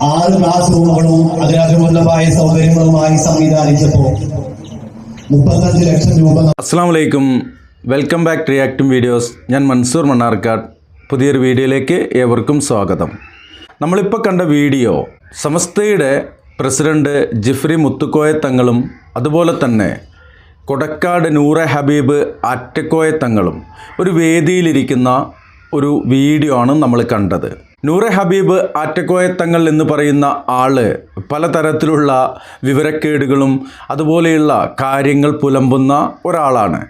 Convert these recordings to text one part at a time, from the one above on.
ആറ് ക്ലാസ് റൂമുകളും അതിനകത്തുള്ളതായ സൗകര്യങ്ങളുമായി സംവിധാനിച്ചപ്പോൾ 35 ലക്ഷം രൂപ. അസ്സലാമു അലൈക്കും, welcome back to reacting videos. ഞാൻ മൻസൂർ മണ്ണാർക്കാട്. പുതിയൊരു വീഡിയോയിലേക്ക് ഏവർക്കും സ്വാഗതം. നമ്മളിപ്പോൾ കണ്ട വീഡിയോ സമസ്തയുടെ പ്രസിഡന്റ് ജിഫ്രി മുത്തുക്കോയ തങ്ങളും അതുപോലെ തന്നെ കൊടക്കാട് നൂറെ ഹബീബ് ആറ്റക്കോയ തങ്ങളും ഒരു വേദിയിലിരിക്കുന്ന ഒരു വീഡിയോ ആണ് നമ്മൾ കണ്ടത്. നൂറെ ഹബീബ് ആറ്റക്കോയ തങ്ങൾ എന്ന് പറയുന്ന ആള് പലതരത്തിലുള്ള വിവരക്കേടുകളും അതുപോലെയുള്ള കാര്യങ്ങൾ പുലമ്പുന്ന ഒരാളാണ്.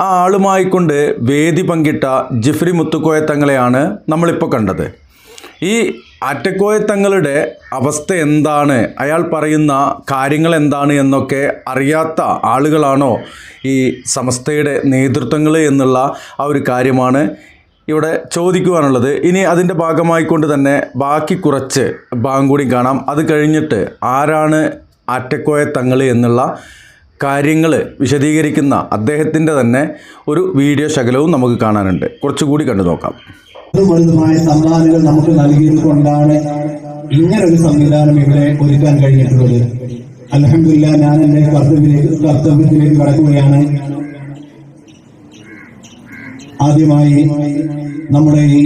ആ ആളുമായിക്കൊണ്ട് വേദി പങ്കിട്ട ജിഫ്രി മുത്തുക്കോയ തങ്ങളെയാണ് നമ്മളിപ്പോൾ കണ്ടത്. ഈ ആറ്റക്കോയ തങ്ങളുടെ അവസ്ഥ എന്താണ്, അയാൾ പറയുന്ന കാര്യങ്ങൾ എന്താണ് എന്നൊക്കെ അറിയാത്ത ആളുകളാണോ ഈ സമസ്തയുടെ നേതൃത്വങ്ങൾ എന്നുള്ള ആ ഒരു കാര്യമാണ് ഇവിടെ ചോദിക്കുവാനുള്ളത്. ഇനി അതിൻ്റെ ഭാഗമായിക്കൊണ്ട് തന്നെ ബാക്കി കുറച്ച് ഭാഗം കൂടി കാണാം. അത് കഴിഞ്ഞിട്ട് ആരാണ് ആറ്റക്കോയ തങ്ങൾ എന്നുള്ള കാര്യങ്ങൾ വിശദീകരിക്കുന്ന അദ്ദേഹത്തിൻ്റെ തന്നെ ഒരു വീഡിയോ ശകലവും നമുക്ക് കാണാനുണ്ട്. കുറച്ചുകൂടി കണ്ടു നോക്കാം. സമ്മാനങ്ങൾ നമുക്ക് നൽകിയത് കൊണ്ടാണ് ഇങ്ങനൊരു സംവിധാനം ഇവിടെ ഒരുക്കാൻ കഴിഞ്ഞിട്ടുള്ളത്. അൽഹംദുലില്ലാഹ്, ഞാൻ എൻ്റെ കർത്തവ്യത്തിലേക്ക് കടക്കുകയാണ്. ആദ്യമായി നമ്മുടെ ഈ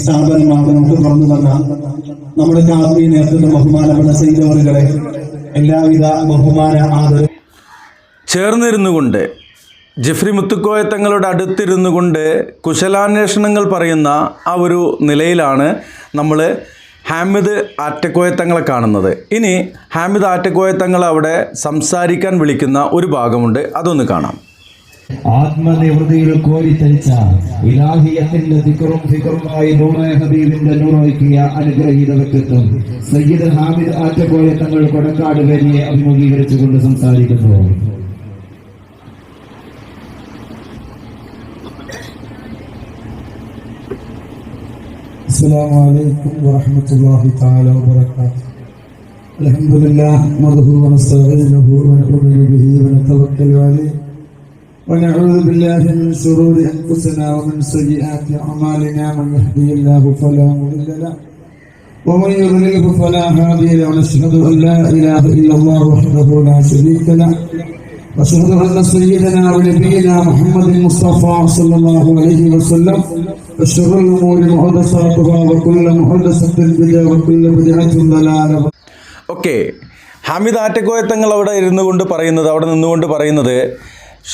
സ്ഥാപനമാണ് നമുക്ക് തുറന്നു തന്ന നമ്മുടെ ആത്മീയ നേതൃത്വം ബഹുമാനപ്പെട്ട സയ്യിദവറുകളെ എല്ലാവിധ ബഹുമാന ആദരവ് ചേർന്നിരുന്നു കൊണ്ട് ജിഫ്രി മുത്തുക്കോയ തങ്ങളുടെ അടുത്തിരുന്നു കൊണ്ട് കുശലാന്വേഷണങ്ങൾ പറയുന്ന ആ ഒരു നിലയിലാണ് നമ്മൾ ഹാമിദ് ആറ്റക്കോയ തങ്ങളെ കാണുന്നത്. ഇനി ഹാമിദ് ആറ്റക്കോയ തങ്ങൾ അവിടെ സംസാരിക്കാൻ വിളിക്കുന്ന ഒരു ഭാഗമുണ്ട്, അതൊന്ന് കാണാം. ആത്മനിവൃത്തിയിൽ കോരിത്തരിച്ച ഇലാഹിയത്തിന്റെ ദിക്റും ഫിക്റുമായി നൂറെ ഹബീബിന്റെ നൂറൊരുക്കിയ അനുഗ്രഹീത വ്യക്തിത്വം സയ്യിദ് ഹാമിദ് ആറ്റക്കോയ തങ്ങൾ കൊടക്കാട് വേദിയെ അഭിമുഖീകരിച്ചുകൊണ്ട് സംസാരിക്കുന്നു. السلام عليكم ورحمة الله تعالى وبركاته. الحمد لله نحمده ونستعينه ونؤمن به ونتوكل عليه ونعوذ بالله من شرور أنفسنا ومن سيئات أعمالنا. من يهده الله فلا مضل له ومن يضلل فلا هادي له. ونشهد أن لا إله إلا الله وحده لا شريك له وأشهد أن سيدنا ونبينا محمد المصطفى صلى الله عليه وسلم. وشر الأمور محدثاتها وكل محدثة بدعة وكل بدعة ضلالة. ഓക്കെ, ഹാമിദ് ആറ്റക്കോയ തങ്ങൾ അവിടെ നിന്നുകൊണ്ട് പറയുന്നത്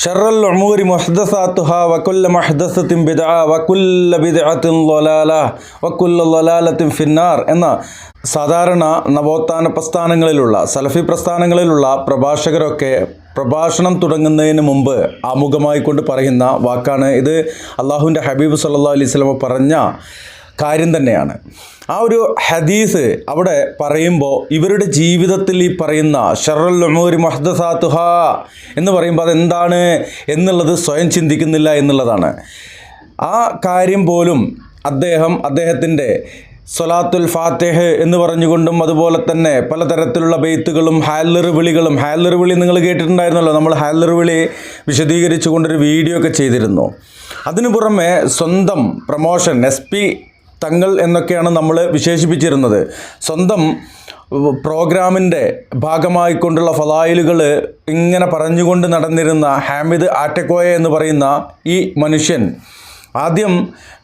ഷർറൽ ഉമൂരി മുഹ്ദസാത്തുഹാ വകുല്ല മുഹ്ദസത്തിൻ ബിദ്അ വകുല്ല ബിദ്അത്തിൻ ളലാല വകുല്ല ളലാലത്തിൻ ഫിന്നാർ എന്ന സാധാരണ നവോത്ഥാന പ്രസ്ഥാനങ്ങളിലുള്ള സലഫി പ്രസ്ഥാനങ്ങളിലുള്ള പ്രഭാഷകരൊക്കെ പ്രഭാഷണം തുടങ്ങുന്നതിന് മുമ്പ് ആമുഖമായിക്കൊണ്ട് പറയുന്ന വാക്കാണ് ഇത്. അള്ളാഹുവിൻ്റെ ഹബീബ് സല്ലല്ലാഹു അലൈഹി വസല്ലം പറഞ്ഞ കാര്യം തന്നെയാണ്. ആ ഒരു ഹദീസ് അവിടെ പറയുമ്പോൾ ഇവരുടെ ജീവിതത്തിൽ ഈ പറയുന്ന ഷർറുൽ ഉമൂരി മുഹ്ദസാത്തുഹാ എന്ന് പറയുമ്പോൾ അതെന്താണ് എന്നുള്ളത് സ്വയം ചിന്തിക്കുന്നില്ല എന്നുള്ളതാണ്. ആ കാര്യം പോലും അദ്ദേഹത്തിൻ്റെ സ്വലാത്തുൽ ഫാത്തിഹ് എന്ന് പറഞ്ഞുകൊണ്ടും അതുപോലെ തന്നെ പലതരത്തിലുള്ള ബെയ്ത്തുകളും ഹാലർ വിളി നിങ്ങൾ കേട്ടിട്ടുണ്ടായിരുന്നല്ലോ. നമ്മൾ ഹാലർ വിളി വിശദീകരിച്ചു കൊണ്ടൊരു വീഡിയോ ഒക്കെ ചെയ്തിരുന്നു. അതിനു പുറമെ സ്വന്തം പ്രമോഷൻ SP തങ്ങൾ എന്നൊക്കെയാണ് നമ്മൾ വിശേഷിപ്പിച്ചിരുന്നത്. സ്വന്തം പ്രോഗ്രാമിൻ്റെ ഭാഗമായിക്കൊണ്ടുള്ള ഫളായിലുകൾ ഇങ്ങനെ പറഞ്ഞുകൊണ്ട് നടന്നിരുന്ന ഹാമിദ് ആറ്റക്കോയ എന്ന് പറയുന്ന ഈ മനുഷ്യൻ ആദ്യം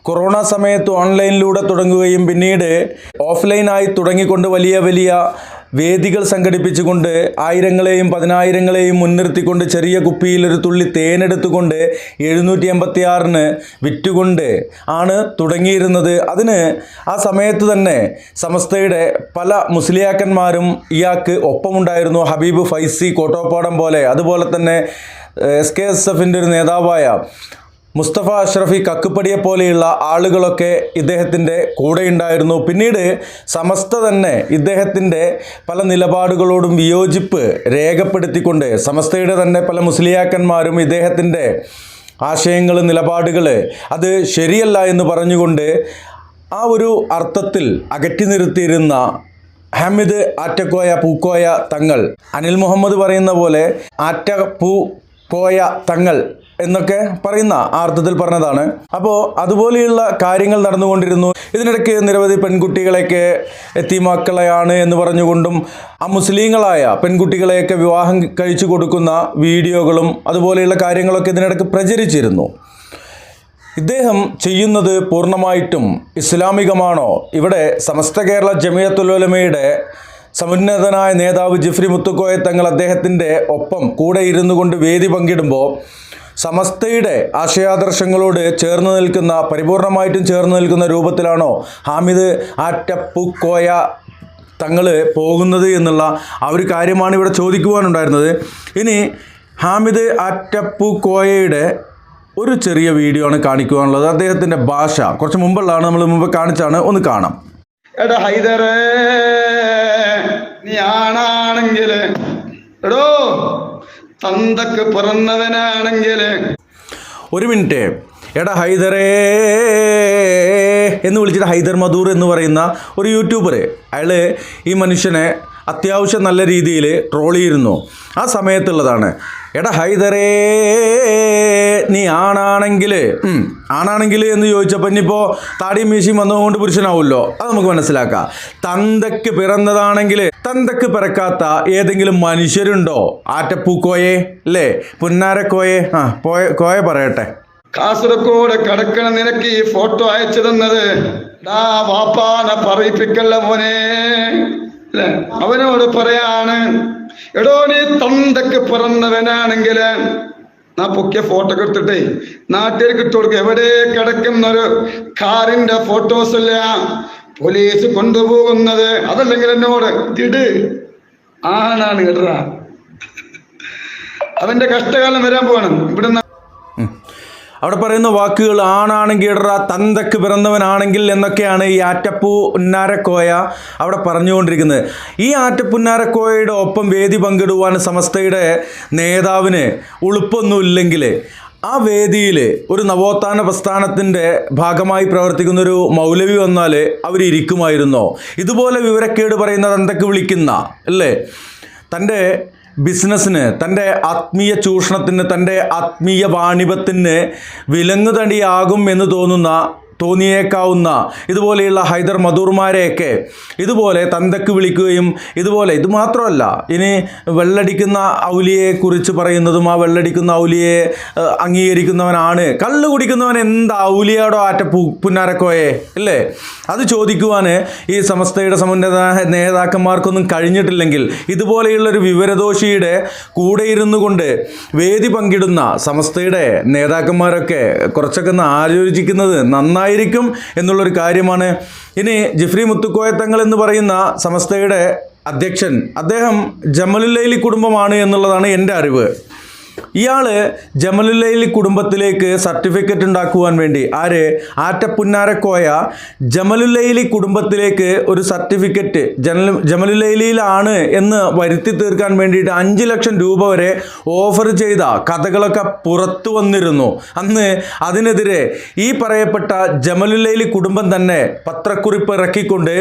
കൊറോണ സമയത്ത് ഓൺലൈനിലൂടെ തുടങ്ങുകയും പിന്നീട് ഓഫ്ലൈനായി തുടങ്ങിക്കൊണ്ട് വലിയ വലിയ വേദികൾ സംഘടിപ്പിച്ചുകൊണ്ട് ആയിരങ്ങളെയും പതിനായിരങ്ങളെയും മുൻനിർത്തിക്കൊണ്ട് ചെറിയ കുപ്പിയിൽ ഒരു തുള്ളി തേനെടുത്തുകൊണ്ട് 786 വിറ്റുകൊണ്ട് ആണ് തുടങ്ങിയിരുന്നത്. അതിന് ആ സമയത്ത് തന്നെ സമസ്തയുടെ പല മുസ്ലിയാക്കന്മാരും ഇയാൾക്ക് ഒപ്പമുണ്ടായിരുന്നു. ഹബീബ് ഫൈസി കോട്ടോപ്പാടം പോലെ, അതുപോലെ തന്നെ SKSFൻ്റെ ഒരു നേതാവായ മുസ്തഫ അഷ്റഫി കക്കുപ്പടിയെ പോലെയുള്ള ആളുകളൊക്കെ ഇദ്ദേഹത്തിൻ്റെ കൂടെയുണ്ടായിരുന്നു. പിന്നീട് സമസ്ത തന്നെ ഇദ്ദേഹത്തിൻ്റെ പല നിലപാടുകളോടും വിയോജിപ്പ് രേഖപ്പെടുത്തിക്കൊണ്ട് സമസ്തയുടെ തന്നെ പല മുസ്ലിയാക്കന്മാരും ഇദ്ദേഹത്തിൻ്റെ ആശയങ്ങൾ, നിലപാടുകൾ അത് ശരിയല്ല എന്ന് പറഞ്ഞുകൊണ്ട് ആ ഒരു അർത്ഥത്തിൽ അകറ്റി നിർത്തിയിരുന്ന ഹാമിദ് ആറ്റക്കോയ പൂക്കോയ തങ്ങൾ, അനിൽ മുഹമ്മദ് പറയുന്ന പോലെ ആറ്റ പൂ കോയ തങ്ങൾ എന്നൊക്കെ പറയുന്ന ആ അർത്ഥത്തിൽ പറഞ്ഞതാണ്. അപ്പോൾ അതുപോലെയുള്ള കാര്യങ്ങൾ നടന്നുകൊണ്ടിരുന്നു. ഇതിനിടയ്ക്ക് നിരവധി പെൺകുട്ടികളെയൊക്കെ എത്തിമക്കളെയാണ് എന്ന് പറഞ്ഞുകൊണ്ടും മുസ്ലിങ്ങളായ പെൺകുട്ടികളെയൊക്കെ വിവാഹം കഴിച്ചു കൊടുക്കുന്ന വീഡിയോകളും അതുപോലെയുള്ള കാര്യങ്ങളൊക്കെ ഇതിനിടയ്ക്ക് പ്രചരിച്ചിരുന്നു. ഇദ്ദേഹം ചെയ്യുന്നത് പൂർണ്ണമായിട്ടും ഇസ്ലാമികമാണോ? ഇവിടെ സമസ്ത കേരള ജമിയത്തുൽ ഉലമയുടെ സമുന്നതനായ നേതാവ് ജിഫ്രി മുത്തുക്കോയ തങ്ങൾ അദ്ദേഹത്തിൻ്റെ ഒപ്പം കൂടെ ഇരുന്നു കൊണ്ട് വേദി പങ്കിടുമ്പോൾ സമസ്തയുടെ ആശയാദർശങ്ങളോട് ചേർന്ന് നിൽക്കുന്ന, പരിപൂർണമായിട്ടും ചേർന്ന് നിൽക്കുന്ന രൂപത്തിലാണോ ഹാമിദ് ആറ്റപ്പൂക്കോയ തങ്ങൾ പോകുന്നത് എന്നുള്ള ആ ഒരു കാര്യമാണ് ഇവിടെ ചോദിക്കുവാനുണ്ടായിരുന്നത്. ഇനി ഹാമിദ് ആറ്റപ്പൂക്കോയയുടെ ഒരു ചെറിയ വീഡിയോ ആണ് കാണിക്കുവാനുള്ളത്. അദ്ദേഹത്തിൻ്റെ ഭാഷ കുറച്ച് മുമ്പുള്ളതാണ്, നമ്മൾ മുമ്പ് കാണിച്ചാണ്, ഒന്ന് കാണാം. എടാ ഹൈദറേ, നീ ആണാണെങ്കിൽ എടോ തന്തക്ക് പിറന്നവനാണെങ്കിൽ ഒരു മിനിറ്റ്. എടാ ഹൈദറേ എന്ന് വിളിച്ചിട്ട് ഹൈദർ മധൂർ എന്ന് പറയുന്ന ഒരു യൂട്യൂബർ, അയാൾ ഈ മനുഷ്യനെ അത്യാവശ്യം നല്ല രീതിയിൽ ട്രോൾ ചെയ്യുന്നു. ആ സമയത്തുള്ളതാണ്. എടാ ഹൈദറേ, നീ ആണാണെങ്കിൽ എന്ന് ചോദിച്ചപ്പോൾ ഇനിയിപ്പോൾ താടിയും മീശയും വന്നതുകൊണ്ട് പുരുഷനാവുമല്ലോ, അത് നമുക്ക് മനസ്സിലാക്കാം. തന്തക്ക് പിറന്നതാണെങ്കിൽ തന്തക്ക് പിറക്കാത്ത ഏതെങ്കിലും മനുഷ്യരുണ്ടോ? ആറ്റപ്പൂക്കോയെ അല്ലേ, പുന്നാരക്കോയെ, കോയ പറയട്ടെ. കാസർഗോഡ് കിടക്കണ നിനക്ക് ഈ ഫോട്ടോ അയച്ചു തന്നത് ഡാ വാപ്പാന പറയിപ്പിക്കല്ല മോനെ. അവനോട് പറയാണ്, എടോ നീ തന്തക്ക് പിറന്നവനാണെങ്കിൽ നാ പൊക്കിയ ഫോട്ടോ എടുത്തിട്ടേ നാട്ടിലേക്ക് ഇട്ട് കൊടുക്കുക. എവിടെ കിടക്കുന്നൊരു കാറിന്റെ ഫോട്ടോസ് അല്ല പോലീസ് കൊണ്ടുപോകുന്നത്, അതല്ലെങ്കിൽ എന്നോട് ഇട് ആണാണ് ഇടറ. അവന്റെ കഷ്ടകാലം വരാൻ പോകണം. ഇവിടുന്ന് അവിടെ പറയുന്ന വാക്കുകൾ ആണാണെങ്കിൽ ഇടറ, തന്തക്ക് പിറന്നവനാണെങ്കിൽ എന്നൊക്കെയാണ് ഈ ആറ്റപ്പുന്നാരക്കോയ അവിടെ പറഞ്ഞുകൊണ്ടിരിക്കുന്നത്. ഈ ആറ്റപ്പുന്നാരക്കോയയുടെ ഒപ്പം വേദി പങ്കിടുവാൻ സമസ്തയുടെ നേതാവിന് ഉളുപ്പൊന്നുമില്ലെങ്കിൽ ആ വേദിയിൽ ഒരു നവോത്ഥാന പ്രസ്ഥാനത്തിൻ്റെ ഭാഗമായി പ്രവർത്തിക്കുന്നൊരു മൗലവി വന്നാൽ അവരിയ്ക്കുമായിരുന്നോ? ഇതുപോലെ വിവരക്കേട് പറയുന്ന തന്തക്ക് വിളിക്കുന്ന അല്ലേ, തൻ്റെ ബിസിനസ്സിന്, തൻ്റെ ആത്മീയ ചൂഷണത്തിന്, തൻ്റെ ആത്മീയ വാണിഭത്തിന് വിലങ്ങുതടിയാകും എന്ന് തോന്നിയേക്കാവുന്ന ഇതുപോലെയുള്ള ഹൈദർ മധൂർമാരെയൊക്കെ ഇതുപോലെ തന്തക്ക് വിളിക്കുകയും ഇതുപോലെ, ഇത് മാത്രമല്ല, ഇനി വെള്ളടിക്കുന്ന ഔലിയെക്കുറിച്ച് പറയുന്നതും ആ വെള്ളടിക്കുന്ന ഔലിയെ അംഗീകരിക്കുന്നവനാണ്, കള്ള് കുടിക്കുന്നവൻ എന്താ ഔലിയാടോ പുന്നാരക്കോയെ അല്ലേ, അത് ചോദിക്കുവാൻ ഈ സമസ്തയുടെ സമുന്നത നേതാക്കന്മാർക്കൊന്നും കഴിഞ്ഞിട്ടില്ലെങ്കിൽ ഇതുപോലെയുള്ളൊരു വിവരദോഷിയുടെ കൂടെ ഇരുന്നു കൊണ്ട് വേദി പങ്കിടുന്ന സമസ്തയുടെ നേതാക്കന്മാരൊക്കെ കുറച്ചൊക്കെ ഒന്ന് ആലോചിക്കുന്നത് നന്നായിരിക്കും എന്നുള്ളൊരു കാര്യമാണ്. ഇനി ജിഫ്രി മുത്തുക്കോയ തങ്ങൾ എന്ന് പറയുന്ന സമസ്തയുടെ അധ്യക്ഷൻ, അദ്ദേഹം ജമലുല്ലൈലി കുടുംബമാണ് എന്നുള്ളതാണ് എൻ്റെ അറിവ്. ഇയാൾ ജമലുല്ലൈലി കുടുംബത്തിലേക്ക് സർട്ടിഫിക്കറ്റ് ഉണ്ടാക്കുവാൻ വേണ്ടി, ആറ്റപ്പുന്നാരക്കോയ ജമലുല്ലൈലി കുടുംബത്തിലേക്ക് ഒരു സർട്ടിഫിക്കറ്റ് ജമലുല്ലൈലിയിലാണ് എന്ന് വരുത്തി തീർക്കാൻ വേണ്ടിയിട്ട് 5 ലക്ഷം രൂപ വരെ ഓഫർ ചെയ്ത കഥകളൊക്കെ പുറത്തു വന്നിരുന്നു. അന്ന് അതിനെതിരെ ഈ പറയപ്പെട്ട ജമലുല്ലൈലി കുടുംബം തന്നെ പത്രക്കുറിപ്പ് ഇറക്കിക്കൊണ്ട്,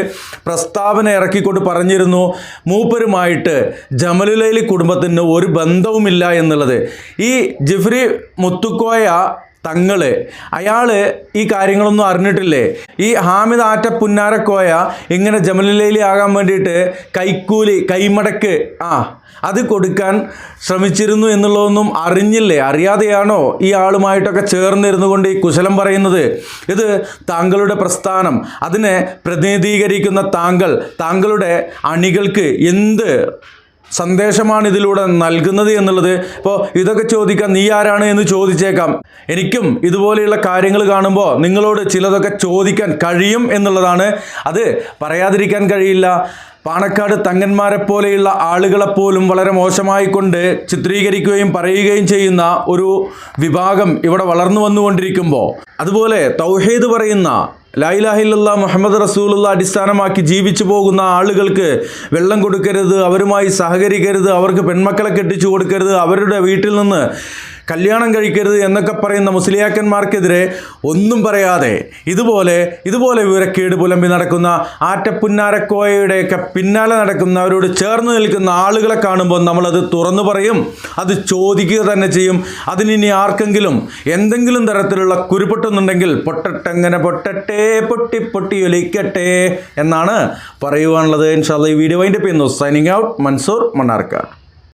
പ്രസ്താവന ഇറക്കിക്കൊണ്ട് പറഞ്ഞിരുന്നു, മൂപ്പരുമായിട്ട് ജമലുല്ലൈലി കുടുംബത്തിന് ഒരു ബന്ധവുമില്ല എന്നുള്ളത്. ഈ ജിഫ്രി മുത്തുക്കോയ തങ്ങൾ, അയാൾ ഈ കാര്യങ്ങളൊന്നും അറിഞ്ഞിട്ടില്ലേ? ഈ ഹാമിദ് ആറ്റപ്പുന്നാരക്കോയ ഇങ്ങനെ ജമലുല്ലൈലി ആകാൻ വേണ്ടിയിട്ട് കൈക്കൂലി, കൈമടക്ക് അത് കൊടുക്കാൻ ശ്രമിച്ചിരുന്നു എന്നുള്ളതൊന്നും അറിഞ്ഞില്ലേ? അറിയാതെയാണോ ഈ ആളുമായിട്ടൊക്കെ ചേർന്നിരുന്നു കൊണ്ട് ഈ കുശലം പറയുന്നത്? ഇത് താങ്കളുടെ പ്രസ്ഥാനം, അതിനെ പ്രതിനിധീകരിക്കുന്ന താങ്കളുടെ അണികൾക്ക് എന്ത് സന്ദേശമാണ് ഇതിലൂടെ നൽകുന്നത് എന്നുള്ളത്. ഇപ്പോൾ ഇതൊക്കെ ചോദിക്കാൻ നീ ആരാണ് എന്ന് ചോദിച്ചേക്കാം. എനിക്കും ഇതുപോലെയുള്ള കാര്യങ്ങൾ കാണുമ്പോൾ നിങ്ങളോട് ചിലതൊക്കെ ചോദിക്കാൻ കഴിയും എന്നുള്ളതാണ്. അത് പറയാതിരിക്കാൻ കഴിയില്ല. പാണക്കാട് തങ്ങന്മാരെ പോലെയുള്ള ആളുകളെപ്പോലും വളരെ മോശമായിക്കൊണ്ട് ചിത്രീകരിക്കുകയും പറയുകയും ചെയ്യുന്ന ഒരു വിഭാഗം ഇവിടെ വളർന്നു വന്നുകൊണ്ടിരിക്കുമ്പോൾ, അതുപോലെ തൗഹീദ് പറയുന്ന ലാ ഇലാഹ ഇല്ലല്ലാഹ് മുഹമ്മദ് റസൂലുള്ള അടിസ്ഥാനമാക്കി ജീവിച്ചു പോകുന്ന ആളുകൾക്ക് വെള്ളം കൊടുക്കരുത്, അവരുമായി സഹകരിക്കരുത്, അവർക്ക് പെൺമക്കളെ കെട്ടിച്ചു കൊടുക്കരുത്, അവരുടെ വീട്ടിൽ നിന്ന് കല്യാണം കഴിക്കരുത് എന്നൊക്കെ പറയുന്ന മുസ്ലിയാക്കന്മാർക്കെതിരെ ഒന്നും പറയാതെ ഇതുപോലെ വിവരക്കേട് പുലമ്പി നടക്കുന്ന ആറ്റപ്പുന്നാരക്കോയയുടെയൊക്കെ പിന്നാലെ നടക്കുന്നവരോട് ചേർന്ന് നിൽക്കുന്ന ആളുകളെ കാണുമ്പോൾ നമ്മളത് തുറന്നു പറയും, അത് ചോദിക്കുക തന്നെ ചെയ്യും. അതിനി ആർക്കെങ്കിലും എന്തെങ്കിലും തരത്തിലുള്ള കുരുപൊട്ടുന്നുണ്ടെങ്കിൽ പൊട്ടട്ടെങ്ങനെ പൊട്ടട്ടെ, പൊട്ടി പൊട്ടി ഒലിക്കട്ടെ എന്നാണ് പറയുവാനുള്ളത്. ഇൻഷാ അല്ലാഹ് ഈ വീഡിയോ വൈൻഡപ്പ് ചെയ്യുന്നു. Signing out, Mansoor Mannarkkad.